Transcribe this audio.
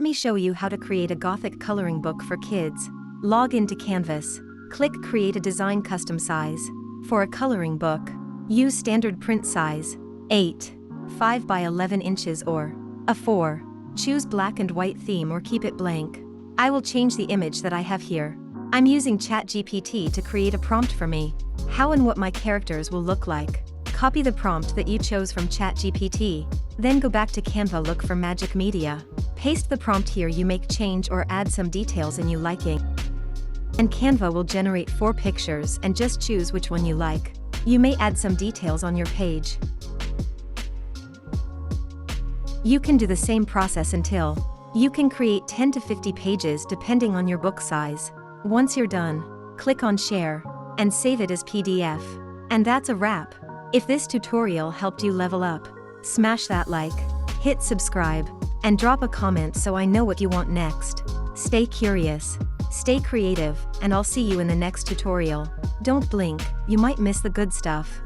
me show you how to create a Gothic coloring book for kids. Log into Canvas. Click Create a Design Custom Size. For a coloring book, use standard print size, 5 by 11 inches or A4. Choose black and white theme or keep it blank. I will change the image that I have here. I'm using ChatGPT to create a prompt for me. How and what my characters will look like. Copy the prompt that you chose from ChatGPT. Then go back to Canva, look for Magic Media. Paste the prompt here, you make change or add some details in you liking. And Canva will generate 4 pictures and just choose which one you like. You may add some details on your page. You can do the same process until you can create 10 to 50 pages depending on your book size. Once you're done, click on Share and save it as PDF. And that's a wrap. If this tutorial helped you level up, smash that like, hit subscribe, and drop a comment so I know what you want next. Stay curious, stay creative, and I'll see you in the next tutorial. Don't blink, you might miss the good stuff.